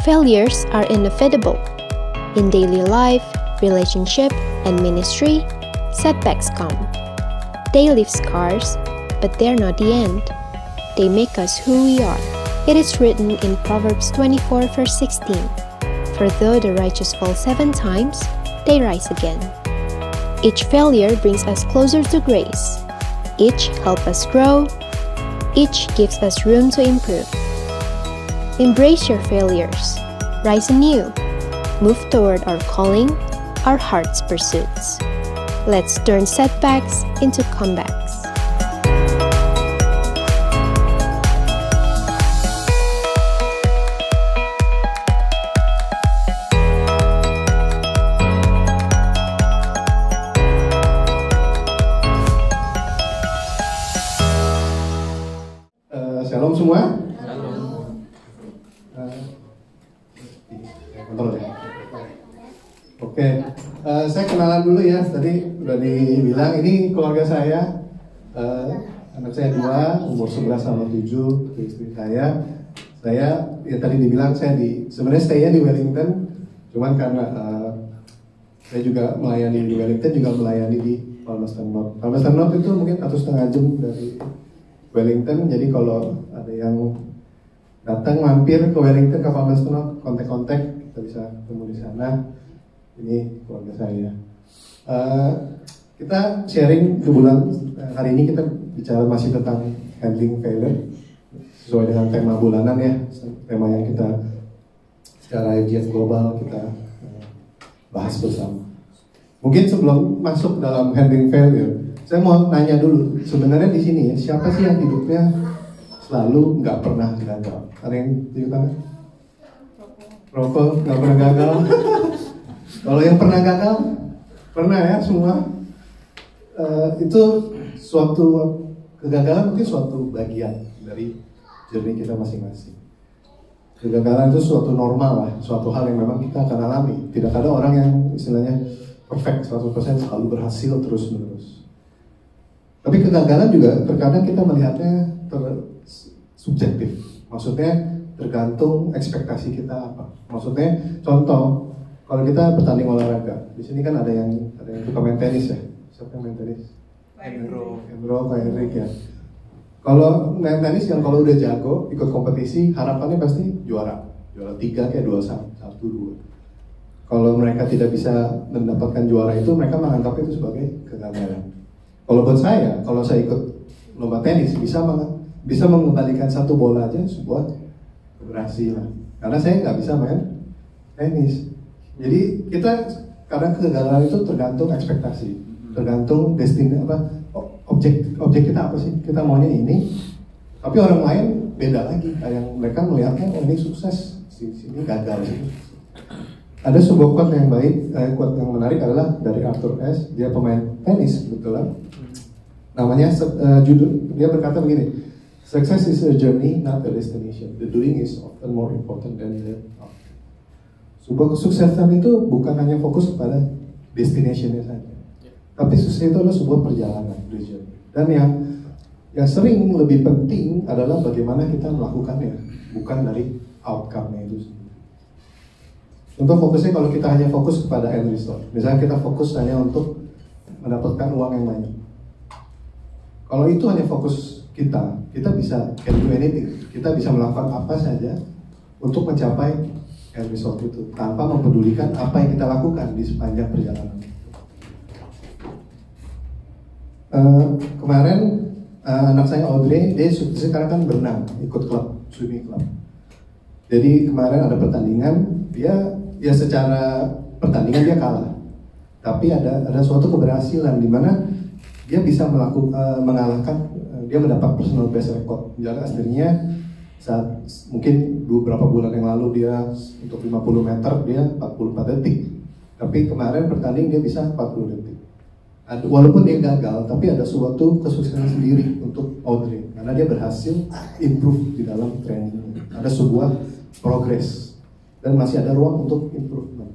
Failures are inevitable. In daily life, relationship, and ministry, setbacks come. They leave scars, but they're not the end. They make us who we are. It is written in Proverbs 24 verse 16, "For though the righteous fall 7 times, they rise again." Each failure brings us closer to grace. Each helps us grow. Each gives us room to improve. Embrace your failures. Rise anew. Move toward our calling, our heart's pursuits. Let's turn setbacks into comebacks. Shalom semua. Oke, saya kenalan dulu ya. Tadi udah dibilang ini keluarga saya. Anak saya 2, umur 11 sama 7, istri saya. Saya ya tadi dibilang saya sebenarnya stay-nya di Wellington, cuman karena saya juga melayani di Wellington, juga melayani di Palmerston North. Palmerston North itu mungkin 1,5 jam dari Wellington, jadi kalau ada yang datang mampir ke Wellington, ke Palmerston, kontak-kontak, kita bisa ketemu di sana. Ini keluarga saya. Kita sharing ke bulan hari ini, kita bicara masih tentang handling failure sesuai dengan tema bulanan ya, tema yang kita secara IGF global kita bahas bersama. Mungkin sebelum masuk dalam handling failure, saya mau nanya dulu, sebenarnya di sini ya, siapa sih yang hidupnya selalu nggak pernah gagal? Ada yang cerita? Rokok nggak pernah gagal? Kalau yang pernah gagal, pernah ya semua. Itu suatu kegagalan mungkin suatu bagian dari journey kita masing-masing. Kegagalan itu suatu normal lah, suatu hal yang memang kita akan alami. Tidak ada orang yang istilahnya perfect 100% selalu berhasil terus-menerus. Tapi kegagalan juga terkadang kita melihatnya subjektif. Maksudnya tergantung ekspektasi kita apa. Maksudnya contoh, kalau kita bertanding olahraga, di sini kan ada yang suka main tenis ya. Siapa yang main tenis? Endro, Kak Erik ya. Kalau main tenis yang kalau udah jago, ikut kompetisi, harapannya pasti juara 3 kayak 1, 2. Kalau mereka tidak bisa mendapatkan juara itu, mereka menganggap itu sebagai kegagalan. Kalau buat saya, kalau saya ikut lomba tenis, bisa mengembalikan satu bola aja sebuah keberhasilan. Karena saya nggak bisa main tenis. Jadi kita kadang kegagalan itu tergantung ekspektasi, tergantung objek kita apa sih? Kita maunya ini, tapi orang lain beda lagi. Yang mereka melihatnya oh ini sukses, sini gagal. Ada sebuah quote yang baik, quote yang menarik adalah dari Arthur Ashe, dia pemain tenis kebetulan. Namanya judul dia berkata begini, "Success is a journey, not a destination. The doing is often more important than the outcome." Sebuah kesuksesan itu bukan hanya fokus pada destination-nya saja, tapi sukses itu adalah sebuah perjalanan, dan yang sering lebih penting adalah bagaimana kita melakukannya, bukan dari outcome-nya itu sendiri. Untuk fokusnya kalau kita hanya fokus kepada end result, misalnya kita fokus hanya untuk mendapatkan uang yang banyak. Kalau itu hanya fokus kita bisa can do anything, kita bisa melakukan apa saja untuk mencapai end result itu tanpa mempedulikan apa yang kita lakukan di sepanjang perjalanan. Kemarin anak saya Audrey, dia sekarang kan berenang, ikut klub, swimming club. Jadi kemarin ada pertandingan, dia secara pertandingan dia kalah, tapi ada suatu keberhasilan di mana dia bisa mengalahkan, dia mendapat personal best record. Jadi aslinya saat mungkin beberapa bulan yang lalu dia untuk 50 meter dia 44 detik, tapi kemarin bertanding dia bisa 40 detik. Walaupun dia gagal, tapi ada suatu kesuksesan sendiri untuk Audrey karena dia berhasil improve di dalam training. Ada sebuah progress dan masih ada ruang untuk improvement.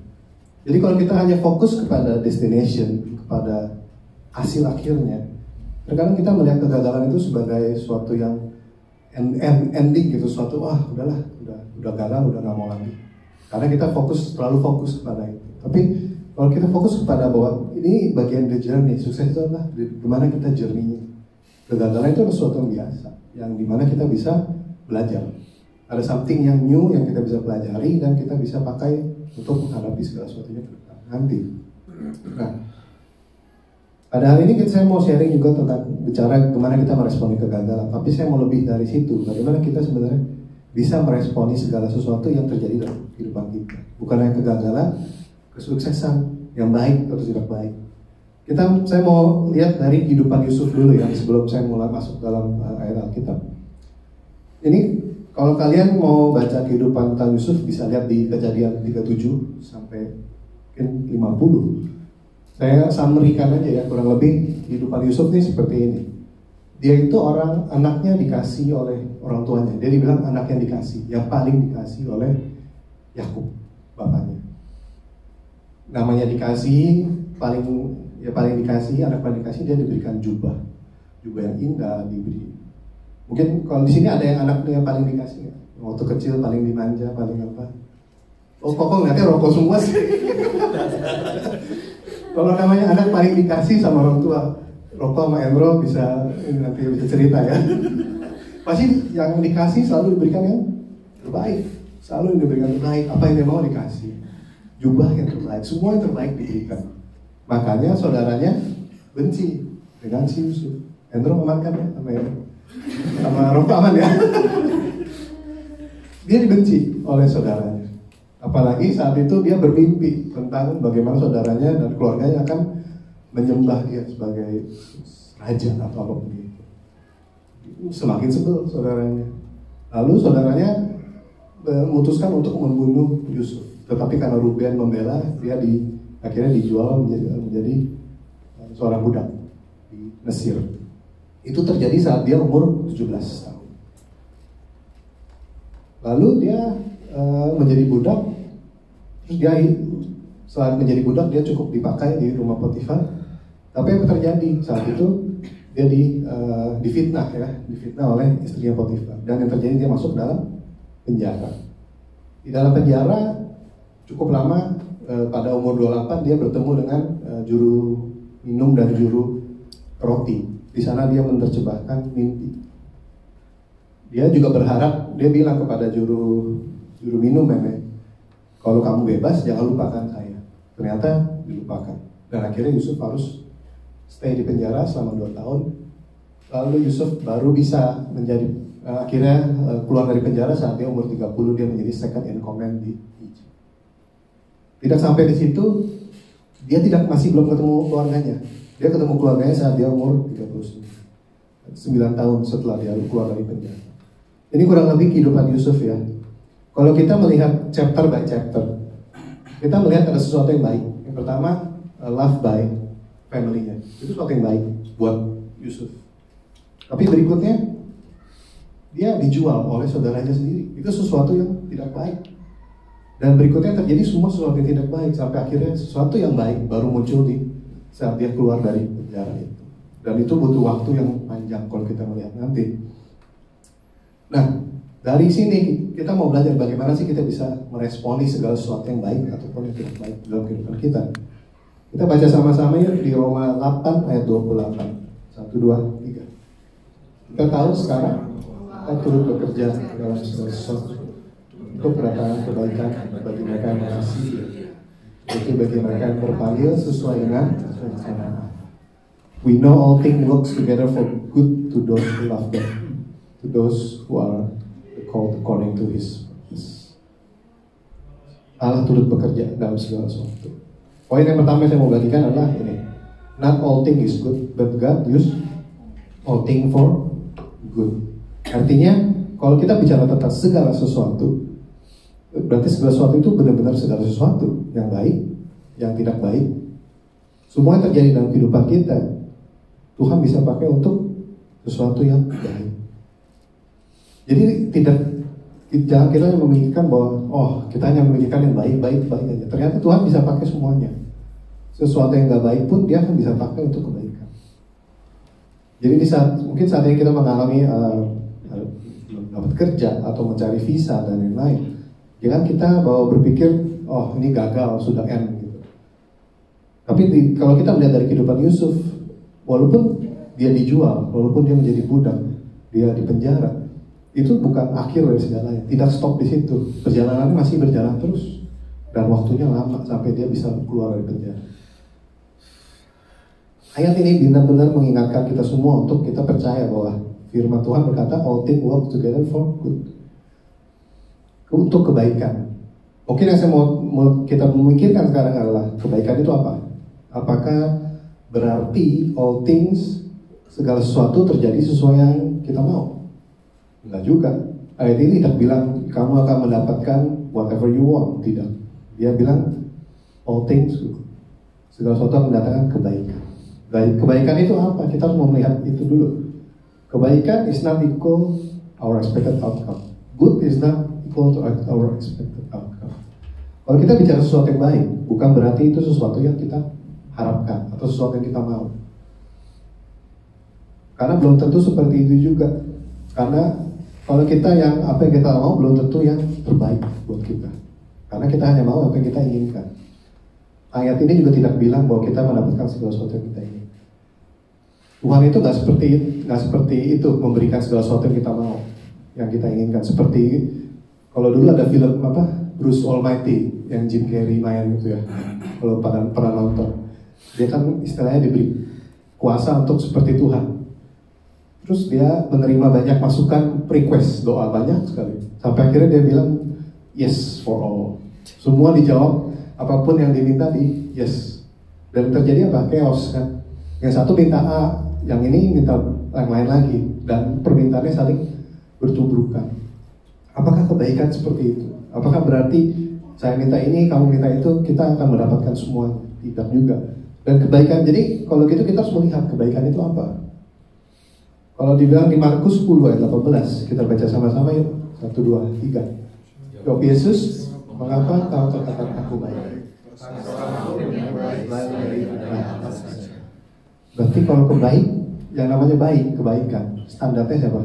Jadi kalau kita hanya fokus kepada destination, kepada hasil akhirnya, terkadang kita melihat kegagalan itu sebagai suatu yang ending gitu, suatu udahlah, udah gagal, udah nggak mau lagi. Karena kita terlalu fokus kepada itu. Tapi kalau kita fokus kepada bahwa ini bagian the journey, sukses itu adalah gimana kita journey-nya. Kegagalan itu adalah sesuatu yang biasa, yang dimana kita bisa belajar. Ada something yang new yang kita bisa pelajari dan kita bisa pakai untuk menghadapi segala sesuatunya ke depan nanti. Nah, pada hari ini saya mau sharing juga tentang bicara gimana kita meresponi kegagalan. Tapi saya mau lebih dari situ, bagaimana kita sebenarnya bisa meresponi segala sesuatu yang terjadi dalam kehidupan kita. Bukan hanya kegagalan, kesuksesan yang baik atau tidak baik. Saya mau lihat dari kehidupan Yusuf dulu ya, sebelum saya mulai masuk dalam ayat Alkitab. Ini kalau kalian mau baca kehidupan tentang Yusuf bisa lihat di Kejadian 37 sampai mungkin 50. Saya summary-kan aja ya, kurang lebih kehidupan Yusuf ini seperti ini. Dia itu anaknya dikasih oleh orang tuanya. Dia dibilang anak yang dikasih, yang paling dikasih oleh Yakub, bapaknya. Namanya dikasih, paling dikasih, anak paling dikasih, dia diberikan jubah yang indah, diberi. Mungkin kalau di sini ada yang anaknya yang paling dikasih, waktu kecil paling dimanja, paling apa? Oh, kok ngeliatnya rokok semua sih. Kalau namanya anak paling dikasih sama orang tua, Roko sama Endro nanti bisa cerita ya. Pasti yang dikasih selalu diberikan yang terbaik, selalu yang diberikan terbaik. Apa yang dia mau dikasih, jubah yang terbaik, semua yang terbaik diberikan. Makanya saudaranya benci dengan si Yusuf. Endro aman kan ya sama Roko aman ya. Dia dibenci oleh saudaranya. Apalagi saat itu dia bermimpi tentang bagaimana saudaranya dan keluarganya akan menyembah dia sebagai raja atau apapun itu. Semakin sebel saudaranya. Lalu saudaranya memutuskan untuk membunuh Yusuf. Tetapi karena Ruben membela, dia akhirnya dijual menjadi seorang budak di Mesir. Itu terjadi saat dia umur 17 tahun. Lalu dia menjadi budak. Terus dia saat menjadi budak dia cukup dipakai di rumah Potifar. Tapi apa terjadi saat itu dia difitnah oleh istrinya Potifar. Dan yang terjadi dia masuk dalam penjara. Di dalam penjara cukup lama, pada umur 28 dia bertemu dengan juru minum dan juru roti. Di sana dia menerjemahkan mimpi. Dia juga berharap, dia bilang kepada juru minum kalau kamu bebas, jangan lupakan saya. Ternyata dilupakan. Dan akhirnya Yusuf harus stay di penjara selama 2 tahun. Lalu Yusuf baru bisa akhirnya keluar dari penjara saat dia umur 30, dia menjadi second in command di Egypt. Tidak sampai di situ, dia masih belum ketemu keluarganya. Dia ketemu keluarganya saat dia umur 39 tahun setelah dia keluar dari penjara. Ini kurang lebih kehidupan Yusuf ya. Kalau kita melihat chapter by chapter, kita melihat ada sesuatu yang baik. Yang pertama, love by family-nya. Itu sesuatu yang baik buat Yusuf. Tapi berikutnya, dia dijual oleh saudaranya sendiri. Itu sesuatu yang tidak baik. Dan berikutnya terjadi semua sesuatu yang tidak baik. Sampai akhirnya sesuatu yang baik baru muncul saat dia keluar dari penjara itu. Dan itu butuh waktu yang panjang kalau kita melihat nanti. Nah, dari sini kita mau belajar bagaimana sih kita bisa meresponi segala sesuatu yang baik ataupun yang tidak baik dalam kehidupan kita. Kita baca sama-sama ya di Roma 8 ayat 28. 1, 2, 3. Kita tahu sekarang kita turut bekerja dalam segala sesuatu untuk mendatangkan kebaikan bagi mereka yang mengasihi, yaitu bagi mereka yang terpanggil sesuai dengan rencana. We know all things works together for good to those who love God, to those who are called according to His purpose. Allah turut bekerja dalam segala sesuatu. Poin yang pertama yang saya mau bagikan adalah ini. Not all thing is good, but God use all thing for good. Artinya, kalau kita bicara tentang segala sesuatu, berarti segala sesuatu itu benar-benar segala sesuatu yang baik, yang tidak baik. Semua yang terjadi dalam kehidupan kita, Tuhan bisa pakai untuk sesuatu yang baik. Jadi jangan kita memikirkan bahwa kita hanya memikirkan yang baik aja. Ternyata Tuhan bisa pakai semuanya. Sesuatu yang nggak baik pun Dia akan bisa pakai untuk kebaikan. Jadi mungkin saat ini kita mengalami belum dapat kerja atau mencari visa dan lain-lain. Jangan kita bawa berpikir, oh ini gagal, sudah end gitu. Tapi kalau kita melihat dari kehidupan Yusuf, walaupun dia dijual, walaupun dia menjadi budak, dia dipenjara, itu bukan akhir dari segalanya. Tidak stop di situ. Perjalanannya masih berjalan terus. Dan waktunya lama sampai dia bisa keluar dari penjara. Ayat ini benar-benar mengingatkan kita semua untuk kita percaya bahwa firman Tuhan berkata, all things work together for good. Untuk kebaikan. Mungkin yang saya mau kita memikirkan sekarang adalah kebaikan itu apa? Apakah berarti all things, segala sesuatu terjadi sesuai yang kita mau? Enggak juga. Ayat ini tidak bilang kamu akan mendapatkan whatever you want. Tidak. Dia bilang all things, segala sesuatu mendatangkan kebaikan. Kebaikan itu apa? Kita harus melihat itu dulu. Kebaikan is not equal our expected outcome. Good is not equal to our expected outcome. Kalau kita bicara sesuatu yang baik, bukan berarti itu sesuatu yang kita harapkan atau sesuatu yang kita mau. Karena belum tentu seperti itu juga. Karena kalau kita yang apa yang kita mau belum tentu yang terbaik buat kita. Karena kita hanya mau apa yang kita inginkan. Ayat ini juga tidak bilang bahwa kita mendapatkan segala sesuatu yang kita ingin. Tuhan itu nggak seperti itu memberikan segala sesuatu yang kita mau, yang kita inginkan. Seperti kalau dulu ada film Bruce Almighty yang Jim Carrey main gitu ya. Kalau pernah nonton, dia kan istilahnya diberi kuasa untuk seperti Tuhan. Terus dia menerima banyak masukan, request, doa banyak sekali. Sampai akhirnya dia bilang yes for all. Semua dijawab, apapun yang diminta di yes. Dan terjadi apa? Chaos kan. Yang satu minta A, yang ini minta yang lain lagi, dan permintaannya saling bertubrukan. Apakah kebaikan seperti itu? Apakah berarti saya minta ini, kamu minta itu, kita akan mendapatkan semua? Tidak juga. Dan kebaikan, jadi kalau gitu kita harus melihat kebaikan itu apa. Kalau dibilang di Markus 10 ayat 18, kita baca sama-sama yuk. 1, 2, 3. Jawab Yesus, mengapa kau katakan aku baik? Berarti kalau kebaik, yang namanya baik, kebaikan, standarnya siapa?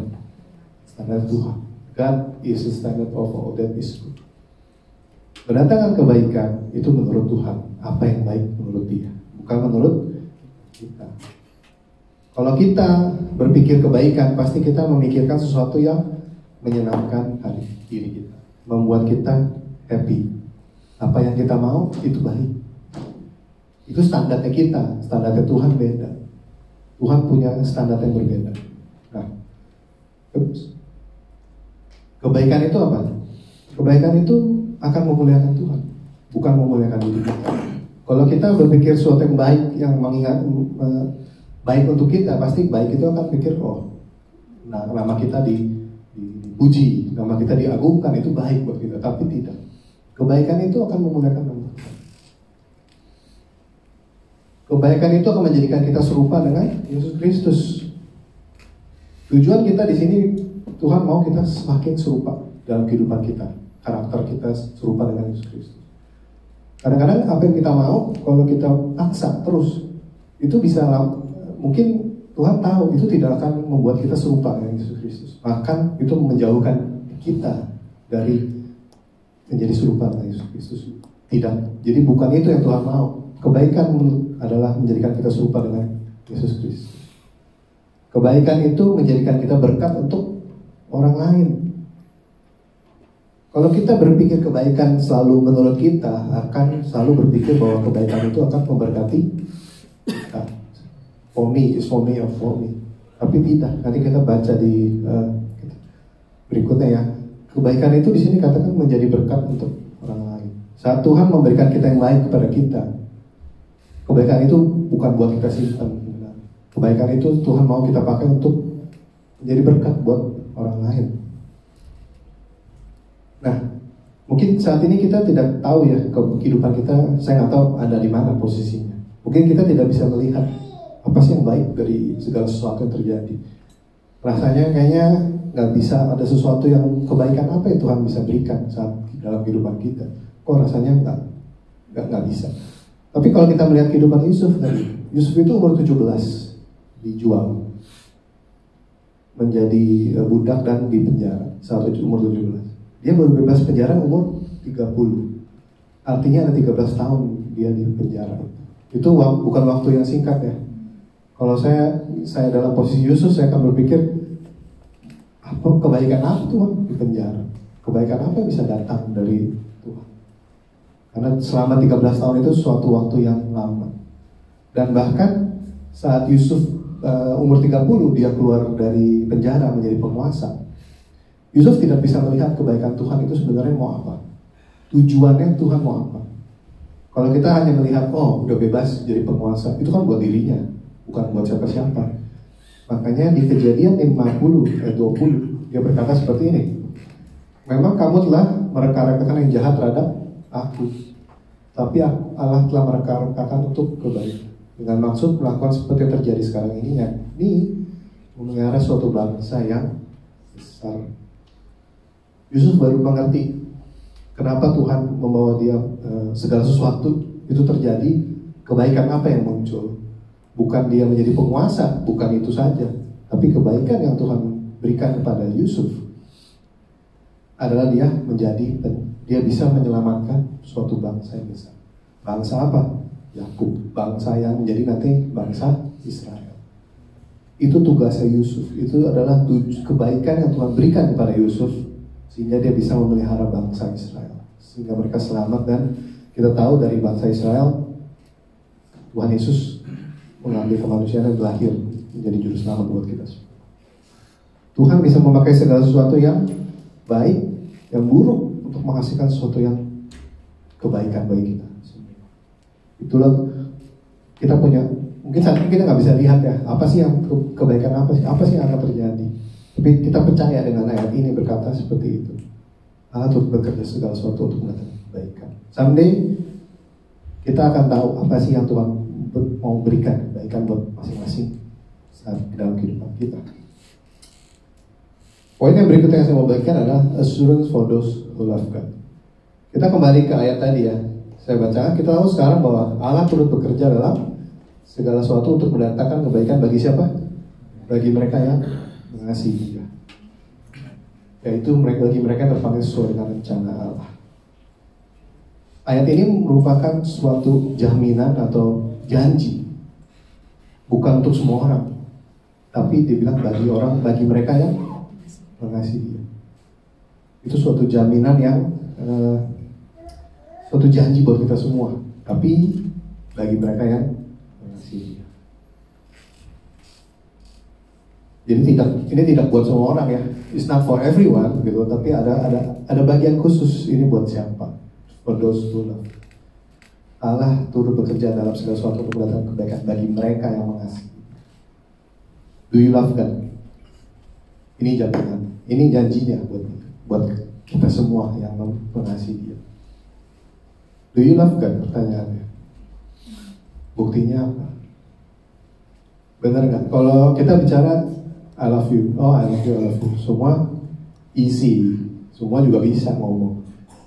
Standar Tuhan. God is the standard of all that is good. Mendatangkan kebaikan itu menurut Tuhan. Apa yang baik menurut Dia, bukan menurut kita. Kalau kita berpikir kebaikan, pasti kita memikirkan sesuatu yang menyenangkan hati diri kita, membuat kita happy. Apa yang kita mau itu baik. Itu standarnya kita, standarnya Tuhan beda. Tuhan punya standar yang berbeda. Nah, kebaikan itu apa? Kebaikan itu akan memuliakan Tuhan, bukan memuliakan diri kita. Kalau kita berpikir sesuatu yang baik, yang mengingat baik untuk kita, pasti baik itu akan pikir, oh, nah, nama kita dipuji, nama kita diagungkan, itu baik buat kita. Tapi tidak. Kebaikan itu akan memuliakan nama Tuhan. Kebaikan itu akan menjadikan kita serupa dengan Yesus Kristus. Tujuan kita di sini, Tuhan mau kita semakin serupa dalam kehidupan kita. Karakter kita serupa dengan Yesus Kristus. Kadang-kadang apa yang kita mau, kalau kita paksa terus, itu bisa mungkin Tuhan tahu itu tidak akan membuat kita serupa dengan Yesus Kristus. Bahkan itu menjauhkan kita dari menjadi serupa dengan Yesus Kristus. Tidak. Jadi bukan itu yang Tuhan mau. Kebaikan adalah menjadikan kita serupa dengan Yesus Kristus. Kebaikan itu menjadikan kita berkat untuk orang lain. Kalau kita berpikir kebaikan selalu menurut kita, akan selalu berpikir bahwa kebaikan itu akan memberkati kita. For me, is for me, or for me. Tapi tidak. Nanti kita baca di berikutnya ya. Kebaikan itu di sini katakan menjadi berkat untuk orang lain. Saat Tuhan memberikan kita yang baik kepada kita, kebaikan itu bukan buat kita simpan. Kebaikan itu Tuhan mau kita pakai untuk menjadi berkat buat orang lain. Nah, mungkin saat ini kita tidak tahu ya kehidupan kita. Saya nggak tahu Anda di mana posisinya. Mungkin kita tidak bisa melihat apa sih yang baik dari segala sesuatu yang terjadi. Rasanya kayaknya nggak bisa ada sesuatu yang kebaikan apa yang Tuhan bisa berikan saat dalam kehidupan kita. Kok rasanya nggak bisa. Tapi kalau kita melihat kehidupan Yusuf tadi, Yusuf itu umur 17 dijual menjadi budak dan dipenjara saat umur 17. Dia baru bebas penjara umur 30. Artinya ada 13 tahun dia di penjara. Itu bukan waktu yang singkat ya. Kalau saya dalam posisi Yusuf, saya akan berpikir, apa kebaikan apa Tuhan di penjara? Kebaikan apa yang bisa datang dari Tuhan? Karena selama 13 tahun itu suatu waktu yang lama. Dan bahkan saat Yusuf umur 30, dia keluar dari penjara menjadi penguasa. Yusuf tidak bisa melihat kebaikan Tuhan itu sebenarnya mau apa. Tujuannya Tuhan mau apa. Kalau kita hanya melihat, oh udah bebas jadi penguasa, itu kan buat dirinya, bukan buat siapa-siapa. Makanya di Kejadian 50 ayat 20 dia berkata seperti ini. Memang kamu telah mereka-rekakan yang jahat terhadap aku, tapi Allah telah mereka-rekakan untuk kebaikan, dengan maksud melakukan seperti yang terjadi sekarang ini, yakni memelihara suatu bangsa yang besar. Yusuf baru mengerti kenapa Tuhan membawa dia segala sesuatu itu terjadi, kebaikan apa yang muncul. Bukan dia menjadi penguasa, bukan itu saja, tapi kebaikan yang Tuhan berikan kepada Yusuf adalah dia bisa menyelamatkan suatu bangsa yang besar. Bangsa apa? Yakub, bangsa yang menjadi nanti bangsa Israel. Itu tugasnya Yusuf. Itu adalah kebaikan yang Tuhan berikan kepada Yusuf, sehingga dia bisa memelihara bangsa Israel, sehingga mereka selamat. Dan kita tahu dari bangsa Israel, Tuhan Yesus mengambil kemanusiaan dan lahir menjadi juru selamat buat kita semua. Tuhan bisa memakai segala sesuatu yang baik, yang buruk, untuk menghasilkan sesuatu yang kebaikan bagi kita. Itulah kita punya, mungkin saat ini kita nggak bisa lihat ya, apa sih yang kebaikan, apa sih yang akan terjadi. Tapi kita percaya dengan ayat ini berkata seperti itu. Allah turut bekerja segala sesuatu untuk mendatangkan kebaikan. Someday kita akan tahu apa sih yang Tuhan mau berikan kebaikan buat masing-masing saat di dalam kehidupan kita. Poin yang berikutnya yang saya mau bagikan adalah assurance for those who love God. Kita kembali ke ayat tadi ya. Saya bacakan, kita tahu sekarang bahwa Allah turut bekerja dalam segala sesuatu untuk mendatangkan kebaikan bagi siapa? Bagi mereka yang mengasihi Dia. Yaitu bagi mereka yang terpanggil sesuai dengan rencana Allah. Ayat ini merupakan suatu jaminan atau janji, bukan untuk semua orang, tapi dibilang bagi mereka yang mengasihi Dia. Itu suatu jaminan yang suatu janji buat kita semua, tapi bagi mereka yang mengasihi Dia. Jadi ini tidak buat semua orang ya. It's not for everyone gitu, tapi ada bagian khusus ini buat siapa? For those who love. Allah turut bekerja dalam segala sesuatu untuk mendatangkan kebaikan bagi mereka yang mengasihi. Do you love God? Ini jaminan, ini janjinya buat kita semua yang mengasihi Dia. Do you love God? Pertanyaannya. Buktinya apa? Benar nggak? Kalau kita bicara I love you, oh I love you, I love you, semua easy, semua juga bisa ngomong.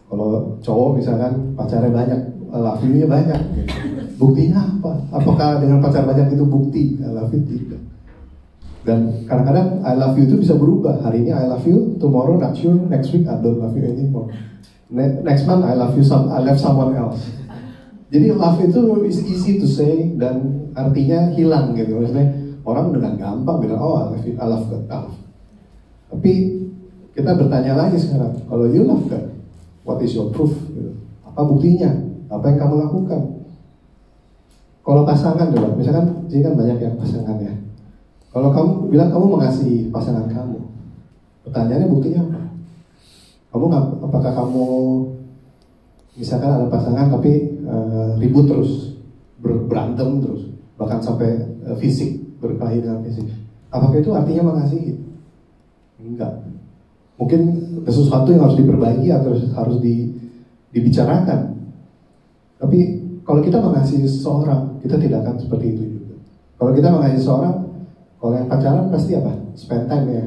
Kalau cowok misalkan pacarnya banyak, I love you-nya banyak. Buktinya apa? Apakah dengan pacar banyak itu bukti I love you? Tidak. Dan kadang-kadang I love you itu bisa berubah. Hari ini I love you, tomorrow not sure, next week I don't love you anymore. Next month I love you, I love someone else. Jadi love itu is easy to say dan artinya hilang gitu. Maksudnya orang dengan gampang bilang oh I love you, I love God, I love. Tapi kita bertanya lagi sekarang, kalau you love God, what is your proof? Gitu. Apa buktinya? Apa yang kamu lakukan? Kalau pasangan coba, misalkan jadi kan banyak ya pasangan ya. Kalau kamu bilang kamu mengasihi pasangan kamu, pertanyaannya buktinya apa? Apakah kamu misalkan ada pasangan tapi ribut terus, berantem terus, bahkan sampai fisik, berkelahi dengan fisik? Apakah itu artinya mengasihi? Enggak. Mungkin ada sesuatu yang harus diperbaiki atau harus dibicarakan. Tapi kalau kita mengasihi seseorang, kita tidak akan seperti itu juga. Kalau kita mengasihi seseorang, kalau yang pacaran pasti apa? Spend time ya,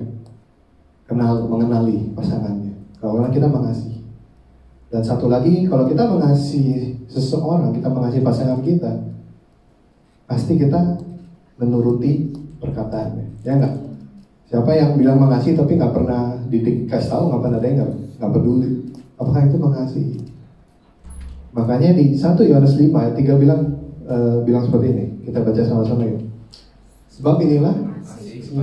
mengenali pasangannya. Kalau kita mengasihi. Dan satu lagi, kalau kita mengasihi seseorang, kita mengasihi pasangan kita, pasti kita menuruti perkataannya, ya enggak? Siapa yang bilang mengasihi tapi nggak pernah dikasih tahu, nggak pernah dengar, nggak peduli, apakah itu mengasihi? Makanya di 1 Yohanes 5 ayat 3 bilang seperti ini. Kita baca sama-sama yuk. Sebab inilah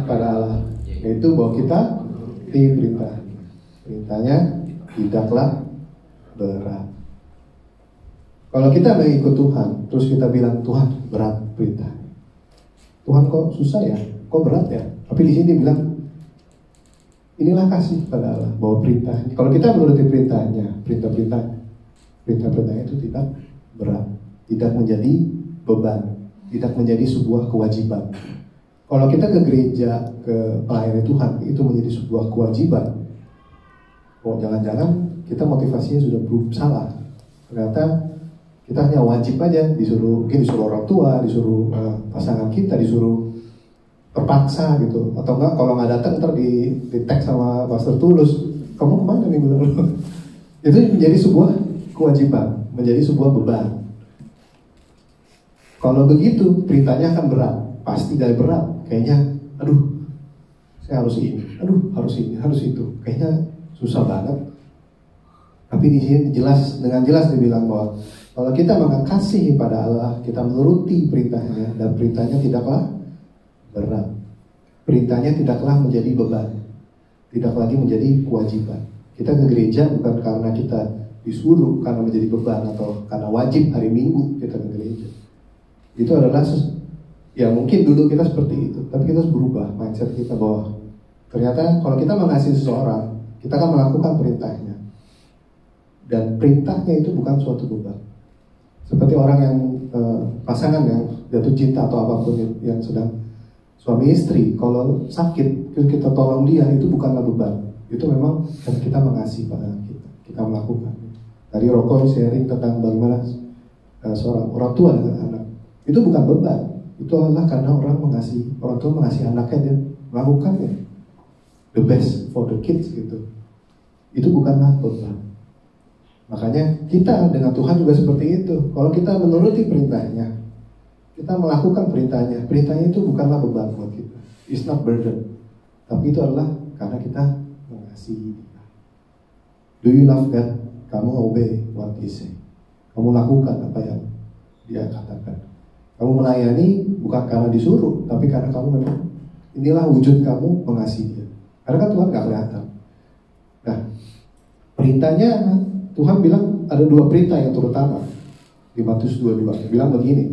pada Allah, yaitu bahwa kita perintahnya tidaklah berat. Kalau kita mengikut Tuhan, terus kita bilang Tuhan berat perintah. Tuhan kok susah ya, kok berat ya. Tapi di sini bilang inilah kasih pada Allah, bahwa perintahnya. Kalau kita menuruti perintahnya, perintah-perintahnya itu tidak berat, tidak menjadi beban, tidak menjadi sebuah kewajiban. Kalau kita ke gereja, ke pelayanan Tuhan, itu menjadi sebuah kewajiban. Oh, jangan-jangan kita motivasinya sudah salah. Ternyata kita hanya wajib aja, mungkin disuruh orang tua, disuruh pasangan kita, disuruh terpaksa gitu. Atau enggak, kalau nggak datang ntar di tag sama Pastor Tulus, kamu kemana minggu lalu? Itu menjadi sebuah kewajiban, menjadi sebuah beban. Kalau begitu, perintahnya akan berat, pasti dari berat. Kayaknya, aduh, saya harus ini, harus itu. Kayaknya susah banget. Tapi di sini dengan jelas dibilang bahwa kalau kita mengasihi pada Allah, kita menuruti perintahnya, dan perintahnya tidaklah berat. Perintahnya tidaklah menjadi beban, tidak lagi menjadi kewajiban. Kita ke gereja bukan karena kita disuruh, karena menjadi beban, atau karena wajib hari Minggu kita ke gereja. Itu adalah ya mungkin dulu kita seperti itu, tapi kita harus berubah mindset kita bahwa ternyata kalau kita mengasihi seseorang, kita akan melakukan perintahnya. Dan perintahnya itu bukan suatu beban. Seperti orang yang pasangan yang jatuh cinta atau apapun yang sedang suami istri, kalau sakit kita tolong dia, itu bukanlah beban. Itu memang karena kita mengasihi pasangan kita melakukan. Tadi Roko sharing tentang bagaimana seorang orang tua dengan anak. Itu bukan beban. Itu adalah karena orang tua mengasihi anaknya dan melakukannya. The best for the kids gitu. Itu bukanlah beban. Makanya kita dengan Tuhan juga seperti itu. Kalau kita menuruti perintahnya, kita melakukan perintahnya itu bukanlah beban buat kita. It's not burden. Tapi itu adalah karena kita mengasihi dia. Do you love God? Kamu obey what He say. Kamu lakukan apa yang dia katakan. Kamu melayani bukan karena disuruh, tapi karena kamu memang inilah wujud kamu mengasihi dia. Karena kan Tuhan gak kelihatan. Nah, perintahnya Tuhan bilang ada 2 perintah yang terutama. Di Matius 22 bilang begini,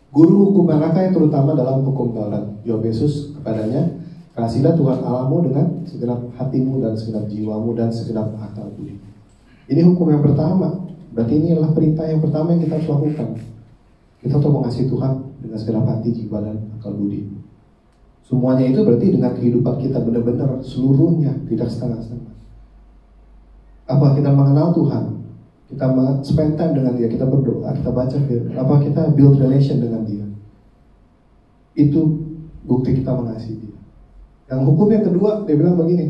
guru hukum manakah yang terutama dalam hukum Taurat? Jawab Yesus kepadanya, kasihlah Tuhan Allahmu dengan segenap hatimu dan segenap jiwamu dan segenap akal budi. Ini hukum yang pertama. Berarti ini adalah perintah yang pertama yang kita harus lakukan. Kita harus mengasihi Tuhan dengan segenap hati, jiwa dan akal budi. Semuanya itu berarti dengan kehidupan kita benar-benar seluruhnya, tidak setengah-setengah. Apa kita mengenal Tuhan, kita spend time dengan dia, kita berdoa, kita baca firman, apa kita build relation dengan dia. Itu bukti kita mengasihi dia. Yang hukum yang kedua, dia bilang begini,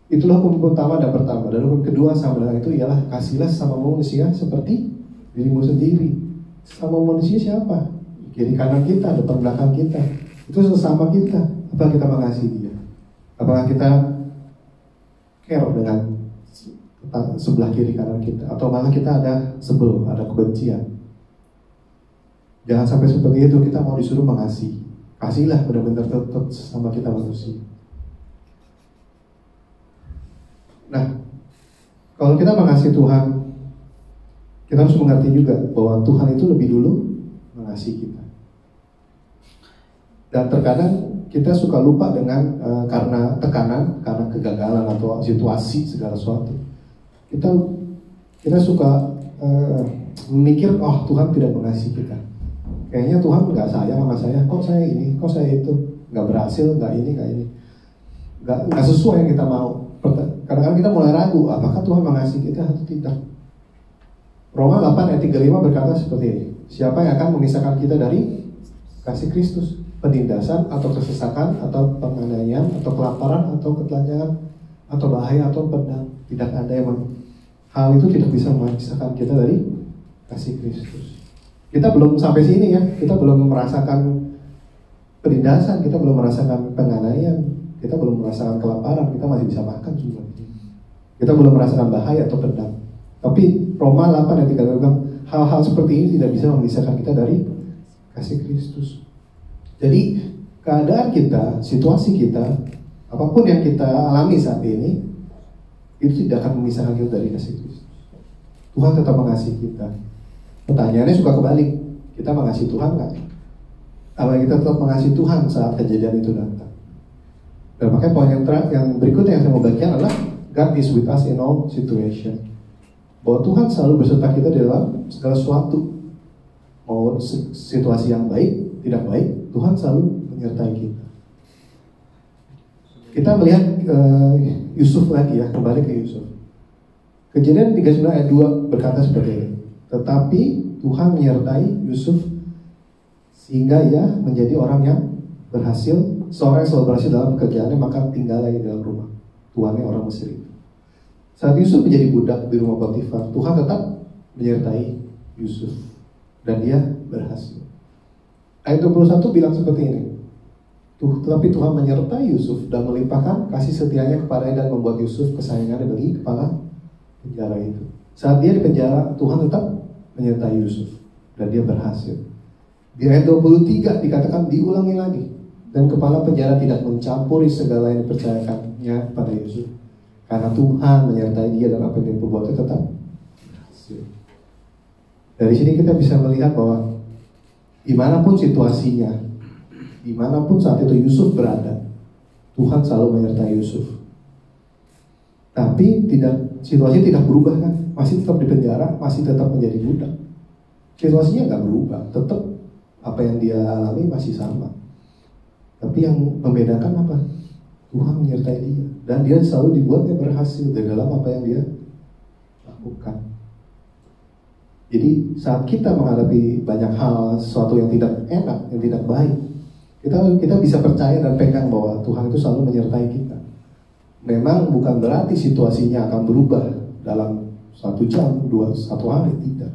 itulah hukum pertama dan pertama. Dan hukum kedua sama dengan itu ialah kasihlah sama manusia seperti dirimu sendiri. Sama manusia siapa? Kiri kanan kita, depan belakang kita. Itu sesama kita. Apa kita mengasihi dia? Apakah kita care dengan sebelah kiri kanan kita, atau malah kita ada sebel, ada kebencian? Jangan sampai seperti itu. Kita mau disuruh mengasihi, kasihlah benar-benar tetap sama kita manusia. Nah, kalau kita mengasihi Tuhan, kita harus mengerti juga bahwa Tuhan itu lebih dulu mengasihi kita. Dan terkadang kita suka lupa dengan karena tekanan, karena kegagalan atau situasi segala sesuatu. Kita suka memikir, oh Tuhan tidak mengasihi kita. Kayaknya Tuhan nggak sayang sama saya. Kok saya ini, kok saya itu, nggak berhasil, nggak ini, nggak sesuai yang kita mau. Kadang-kadang kita mulai ragu, apakah Tuhan mengasihi kita atau tidak. Roma 8 ayat 35 berkata seperti ini, siapa yang akan memisahkan kita dari kasih Kristus? Penindasan atau kesesakan atau penganiayaan atau kelaparan atau ketelanjangan atau bahaya atau pedang. Tidak ada yang hal itu tidak bisa memisahkan kita dari kasih Kristus. Kita belum sampai sini ya, kita belum merasakan penindasan, kita belum merasakan penganiayaan, kita belum merasakan kelaparan, kita masih bisa makan semua. Kita belum merasakan bahaya atau pedang. Tapi Roma 8 ayat 3 bilang, hal-hal seperti ini tidak bisa memisahkan kita dari kasih Kristus. Jadi keadaan kita, situasi kita, apapun yang kita alami saat ini, itu tidak akan memisahkan kita dari kasih Kristus. Tuhan tetap mengasihi kita. Pertanyaannya suka kebalik, kita mengasihi Tuhan nggak? Apa kita tetap mengasihi Tuhan saat kejadian itu datang? Dan makanya poin yang berikutnya yang saya mau bagikan adalah God is with us in all situation. Bahwa Tuhan selalu berserta kita dalam segala sesuatu. Mau situasi yang baik, tidak baik, Tuhan selalu menyertai kita. Kita melihat Yusuf lagi ya, kembali ke Yusuf. Kejadian 39 ayat 2 berkata seperti ini. Tetapi Tuhan menyertai Yusuf sehingga ia menjadi orang yang berhasil, seorang yang selalu berhasil dalam pekerjaannya, maka tinggallah di dalam rumah tuannya orang Mesir itu. Saat Yusuf menjadi budak di rumah Potifar, Tuhan tetap menyertai Yusuf dan dia berhasil. Ayat 21 bilang seperti ini. Tetapi Tuhan menyertai Yusuf dan melimpahkan kasih setianya kepadanya dan membuat Yusuf kesayangannya bagi kepala penjara itu. Saat dia di penjara, Tuhan tetap menyertai Yusuf dan dia berhasil. Di ayat 23 dikatakan diulangi lagi, dan kepala penjara tidak mencampuri segala yang dipercayakannya pada Yusuf, karena Tuhan menyertai dia dan apa yang dia perbuatnya tetap berhasil. Dari sini kita bisa melihat bahwa dimanapun situasinya, dimanapun saat itu Yusuf berada, Tuhan selalu menyertai Yusuf. Tapi situasinya tidak berubah kan? Masih tetap di penjara, masih tetap menjadi budak. Situasinya nggak berubah, tetap apa yang dia alami masih sama. Tapi yang membedakan apa? Tuhan menyertai dia, dan dia selalu dibuatnya berhasil di dalam apa yang dia lakukan. Jadi saat kita menghadapi banyak hal, sesuatu yang tidak enak, yang tidak baik, kita bisa percaya dan pegang bahwa Tuhan itu selalu menyertai kita. Memang bukan berarti situasinya akan berubah dalam 1 jam, 1 hari, tidak.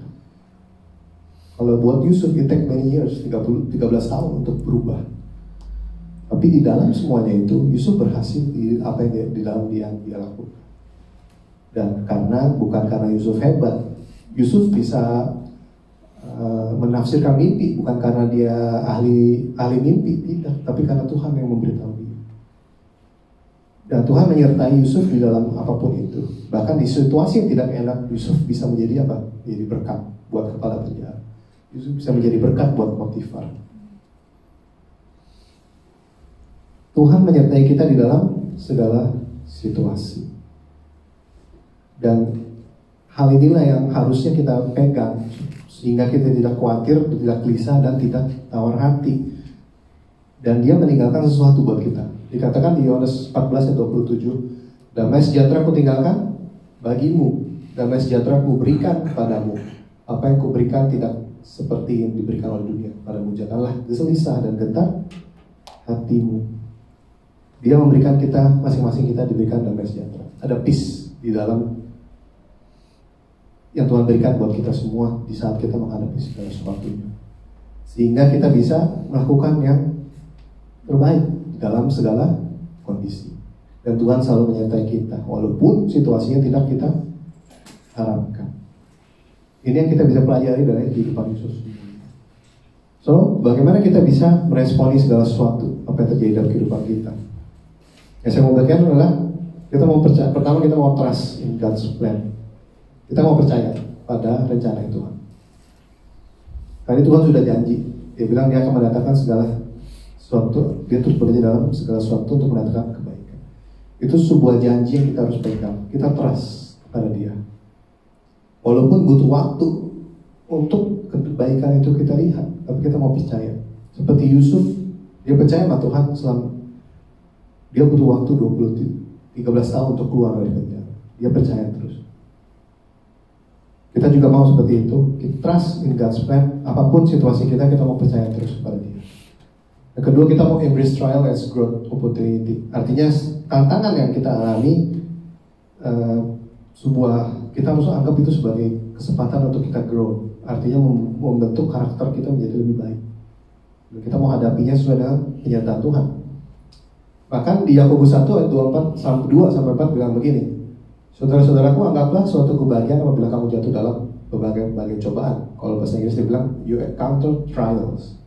Kalau buat Yusuf, it take many years, 13 tahun untuk berubah. Tapi di dalam semuanya itu, Yusuf berhasil di apa yang di dalam dia lakukan. Dan bukan karena Yusuf hebat, Yusuf bisa menafsirkan mimpi, bukan karena dia ahli mimpi, tidak, tapi karena Tuhan yang memberitahu dia. Dan Tuhan menyertai Yusuf di dalam apapun itu. Bahkan di situasi yang tidak enak, Yusuf bisa menjadi apa? Menjadi berkat buat kepala penjara. Yusuf bisa menjadi berkat buat Potifar. Tuhan menyertai kita di dalam segala situasi. Dan hal inilah yang harusnya kita pegang, sehingga kita tidak khawatir, tidak gelisah, dan tidak tawar hati. Dan dia meninggalkan sesuatu buat kita. Dikatakan di Yohanes 14 ayat 27, damai sejahtera ku tinggalkan bagimu, damai sejahtera ku berikan kepadamu. Apa yang ku berikan tidak seperti yang diberikan oleh dunia padamu. Janganlah gelisah dan gentar hatimu. Dia memberikan kita, masing-masing kita diberikan damai sejahtera. Ada peace di dalam yang Tuhan berikan buat kita semua di saat kita menghadapi segala sesuatunya. Sehingga kita bisa melakukan yang terbaik dalam segala kondisi. Dan Tuhan selalu menyertai kita walaupun situasinya tidak kita harapkan. Ini yang kita bisa pelajari dari kehidupan Yesus. So, bagaimana kita bisa meresponi segala sesuatu apa yang terjadi dalam kehidupan kita? Yang saya mau bagikan adalah kita mau percaya. Pertama, kita mau trust in God's plan. Kita mau percaya pada rencana Tuhan. Karena Tuhan sudah janji. Dia bilang dia akan mendatangkan segala sesuatu. Dia terus bekerja dalam segala sesuatu untuk mendatangkan kebaikan. Itu sebuah janji yang kita harus pegang. Kita trust kepada dia. Walaupun butuh waktu untuk kebaikan itu kita lihat, tapi kita mau percaya. Seperti Yusuf, dia percaya sama Tuhan selama dia butuh waktu 13 tahun untuk keluar dari penjara. Dia percaya terus. Kita juga mau seperti itu. Kita trust in God's plan. Apapun situasi kita mau percaya terus kepada dia. Yang kedua, kita mau embrace trial as growth opportunity. Artinya tantangan yang kita alami, kita harus anggap itu sebagai kesempatan untuk kita grow. Artinya membentuk karakter kita menjadi lebih baik. Dan kita mau hadapinya sesuai dengan penyertaan Tuhan. Bahkan di Yakobus 1 ayat 2 sampai 4 bilang begini, saudara-saudaraku, anggaplah suatu kebahagiaan apabila kamu jatuh dalam berbagai cobaan. Kalau bahasa Inggris dia bilang, you encounter trials.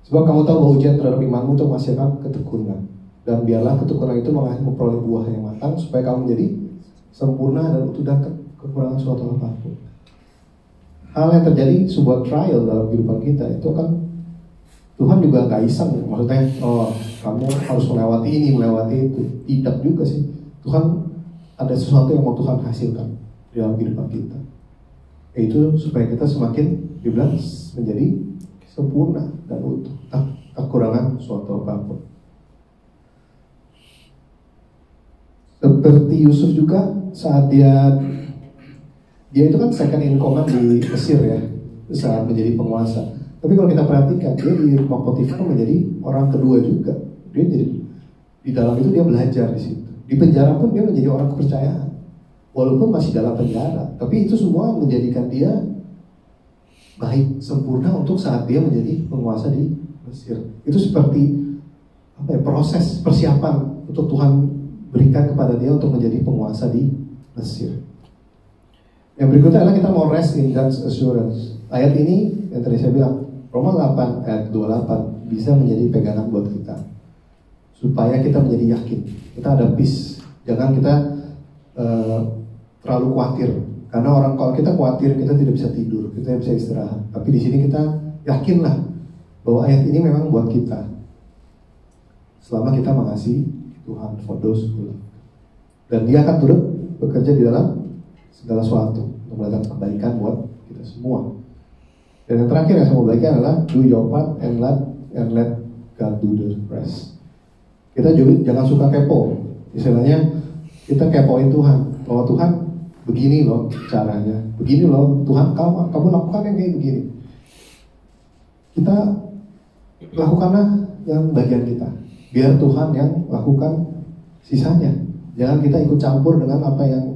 Sebab kamu tahu bahwa ujian terhadap imanmu itu menghasilkan ketekunan. Dan biarlah ketekunan itu memperoleh buah yang matang, supaya kamu menjadi sempurna dan utuh dan kekurangan suatu apapun. Hal yang terjadi sebuah trial dalam kehidupan kita itu kan Tuhan juga gak iseng, maksudnya kamu harus melewati ini, melewati itu. Tidak juga sih. Tuhan ada sesuatu yang mau Tuhan hasilkan dalam kehidupan kita, yaitu supaya kita semakin dibilang menjadi sempurna dan utuh, tak kekurangan suatu apapun. Seperti Yusuf juga saat dia itu kan second in command di Mesir ya, saat menjadi penguasa. Tapi kalau kita perhatikan, dia di rumah Potifar menjadi orang kedua juga. Dia jadi di dalam itu dia belajar di situ. Di penjara pun dia menjadi orang kepercayaan, walaupun masih dalam penjara. Tapi itu semua menjadikan dia baik, sempurna untuk saat dia menjadi penguasa di Mesir. Itu seperti proses persiapan untuk Tuhan berikan kepada dia untuk menjadi penguasa di Mesir. Yang berikutnya adalah kita mau rest in God's assurance. Ayat ini yang tadi saya bilang, Roma 8 ayat 28 bisa menjadi pegangan buat kita, supaya kita menjadi yakin, kita ada peace. Jangan kita terlalu khawatir, karena kalau kita khawatir kita tidak bisa tidur, kita tidak bisa istirahat. Tapi di sini kita yakinlah bahwa ayat ini memang buat kita, selama kita mengasihi Tuhan, for those who love. Dan Dia akan turut bekerja di dalam segala sesuatu untuk mendatangkan kebaikan buat kita semua. Dan yang terakhir yang saya mau bagikan adalah do your part and let God do the rest. Kita juga jangan suka kepo. Istilahnya kita kepoin Tuhan, bahwa Tuhan begini loh caranya, begini loh Tuhan, kamu lakukan yang kayak begini. Kita lakukanlah yang bagian kita, biar Tuhan yang lakukan sisanya. Jangan kita ikut campur dengan apa yang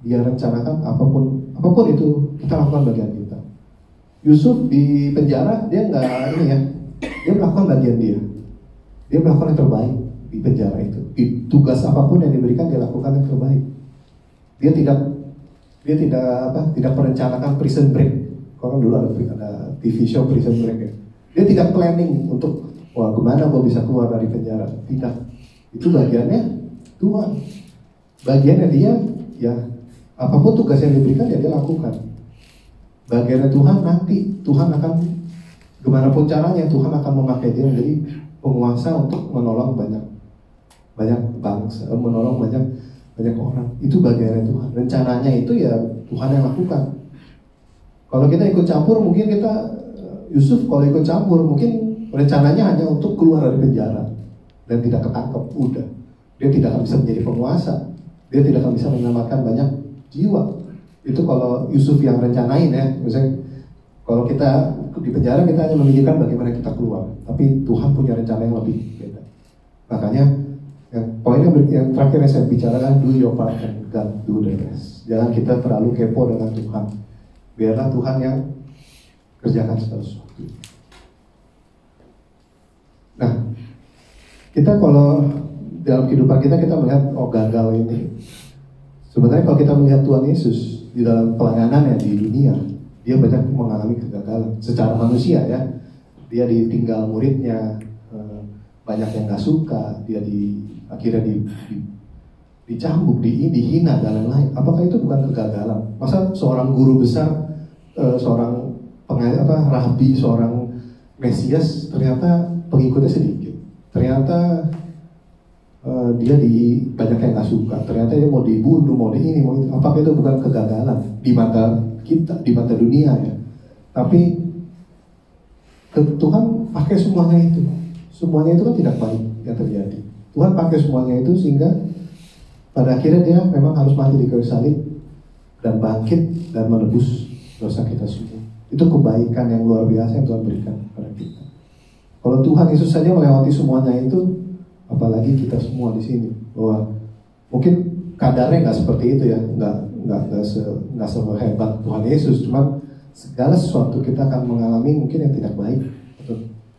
Dia rencanakan, apapun itu kita lakukan bagian kita. Yusuf di penjara dia dia melakukan bagian dia melakukan yang terbaik di penjara itu. Di tugas apapun yang diberikan dia lakukan yang terbaik. Dia tidak merencanakan prison break. Kalau dulu ada TV show prison break ya. Dia tidak planning untuk kemana gue bisa keluar dari penjara. Tidak. Itu bagiannya Tuhan. Bagiannya dia ya, apapun tugas yang diberikan ya dia lakukan. Bagiannya Tuhan, nanti Tuhan akan gimana pun caranya Tuhan akan memakai dia menjadi penguasa untuk menolong banyak bangsa, menolong banyak orang. Itu bagiannya Tuhan. Rencananya itu ya Tuhan yang lakukan. Kalau kita ikut campur, mungkin Yusuf kalau ikut campur mungkin rencananya hanya untuk keluar dari penjara dan tidak ketangkep. Udah, dia tidak akan bisa menjadi penguasa. Dia tidak akan bisa menyelamatkan banyak jiwa. Itu kalau Yusuf yang rencanain ya. Misalnya kalau kita di penjara kita hanya memikirkan bagaimana kita keluar, tapi Tuhan punya rencana yang lebih beda. Makanya poin yang terakhir yang saya bicarakan, do your part and God do the rest. Jangan kita terlalu kepo dengan Tuhan. Biarlah Tuhan yang kerjakan segala sesuatu. Nah, kita kalau dalam kehidupan kita melihat gagal ini. Sebenarnya kalau kita melihat Tuhan Yesus di dalam pelayanannya di dunia, dia banyak mengalami kegagalan secara manusia ya. Dia ditinggal muridnya, banyak yang nggak suka, dia akhirnya dicambuk, dihina dan lain-lain. Apakah itu bukan kegagalan? Masa seorang guru besar, seorang rabi, seorang Mesias ternyata pengikutnya sedikit. Ternyata dia banyak yang nggak suka. Ternyata dia mau dibunuh, mau ini, mau itu. Apakah itu bukan kegagalan di mata kita, di mata dunia ya? Tapi Tuhan pakai semuanya itu. Semuanya itu kan tidak baik yang terjadi. Tuhan pakai semuanya itu sehingga pada akhirnya dia memang harus mati di kayu salib dan bangkit dan menebus dosa kita semua. Itu kebaikan yang luar biasa yang Tuhan berikan kepada kita. Kalau Tuhan Yesus saja melewati semuanya itu, apalagi kita semua di sini. Bahwa mungkin kadarnya nggak seperti itu ya, nggak sehebat Tuhan Yesus. Cuma segala sesuatu kita akan mengalami mungkin yang tidak baik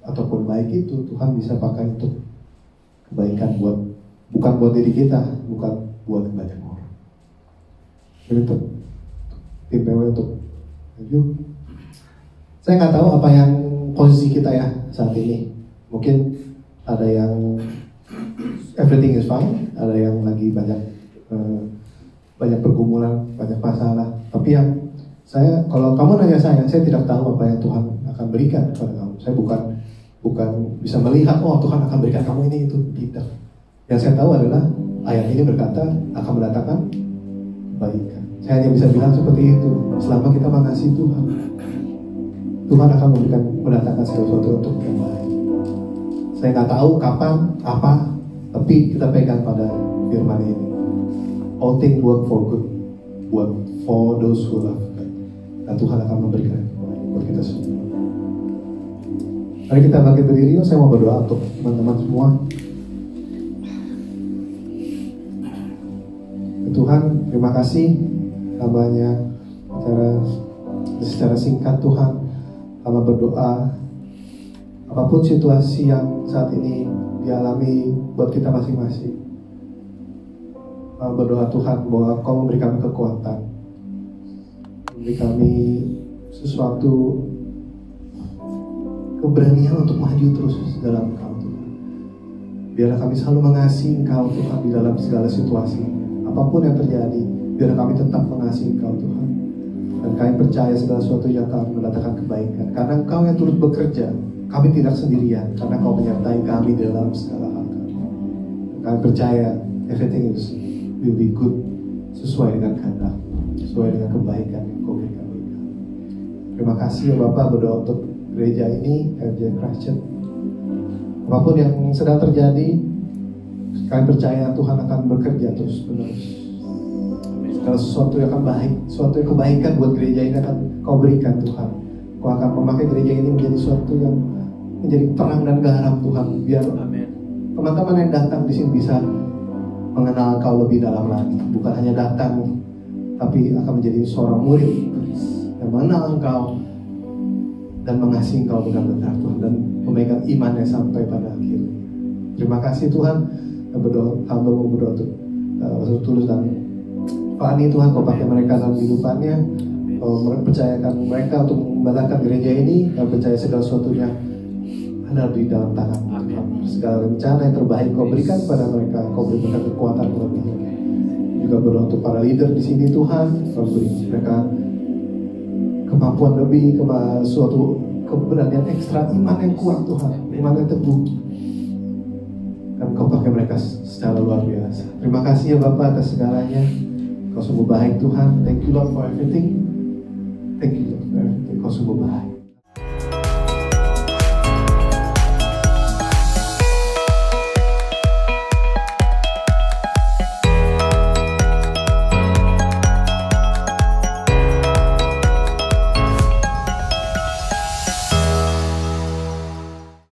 ataupun baik, itu Tuhan bisa pakai untuk kebaikan bukan buat diri kita, bukan buat banyak orang. Jadi untuk tim PW untuk maju. Saya nggak tahu apa yang posisi kita ya saat ini. Mungkin ada yang everything is fine, ada yang lagi banyak pergumulan, banyak masalah. Tapi yang kalau kamu nanya saya tidak tahu apa yang Tuhan akan berikan kepada kamu. Saya bukan bisa melihat, oh Tuhan akan berikan kamu ini itu, tidak. Yang saya tahu adalah ayat ini berkata akan mendatangkan kebaikan. Saya hanya bisa bilang seperti itu. Selama kita mengasihi Tuhan, Tuhan akan mendatangkan segala sesuatu untuk yang baik. Saya nggak tahu kapan, apa, tapi kita pegang pada firman ini. All things work for good, for those who love God. Dan Tuhan akan memberikan yang terbaik buat kita semua. Mari kita bangkit berdiri. Saya mau berdoa untuk teman-teman semua. Tuhan, terima kasih hamba-Nya secara singkat. Tuhan, hamba berdoa apapun situasi yang saat ini dialami buat kita masing-masing. Berdoa Tuhan bahwa Kau memberi kami kekuatan, memberi kami sesuatu keberanian untuk maju terus dalam Engkau Tuhan. Biarlah kami selalu mengasihi Engkau Tuhan di dalam segala situasi, apapun yang terjadi. Biarlah kami tetap mengasihi Engkau Tuhan, dan kami percaya segala sesuatu yang akan mendatangkan kebaikan, karena Engkau yang turut bekerja. Kami tidak sendirian, karena Kau menyertai kami dalam segala hal. Kami percaya everything will be good, sesuai dengan kehendak, sesuai dengan kebaikan yang Kau berikan bagi kami. Terima kasih ya Bapak, berdoa untuk gereja ini, FJ Christ Church. Apapun yang sedang terjadi, kami percaya Tuhan akan bekerja terus menerus. Segala sesuatu yang akan baik, sesuatu yang kebaikan buat gereja ini akan Kau berikan Tuhan. Kau akan memakai gereja ini menjadi sesuatu yang menjadi terang dan garam Tuhan. Biar teman-teman yang datang di sini bisa mengenal Kau lebih dalam lagi. Bukan hanya datang, tapi akan menjadi seorang murid yang mengenal Engkau dan mengasihi Engkau benar-benar Tuhan, dan memegang imannya sampai pada akhirnya. Terima kasih Tuhan. Hamba mau berdoa untuk Tulus dan Fani Tuhan. Kau pakai mereka dalam kehidupannya. Kau percayakan mereka untuk membalankan gereja ini, dan percaya segala sesuatunya ada di dalam tangan. Segala rencana yang terbaik Kau berikan kepada mereka. Kau berikan kekuatan lebih. Juga berdoa untuk para leader di sini Tuhan. Kau beri mereka kemampuan lebih, suatu keberanian ekstra, iman yang kuat Tuhan, iman yang teguh. Dan Kau pakai mereka secara luar biasa. Terima kasih ya Bapak atas segalanya. Kau sungguh baik Tuhan. Thank you Lord for everything. Thank you Lord for everything. Kau sungguh baik.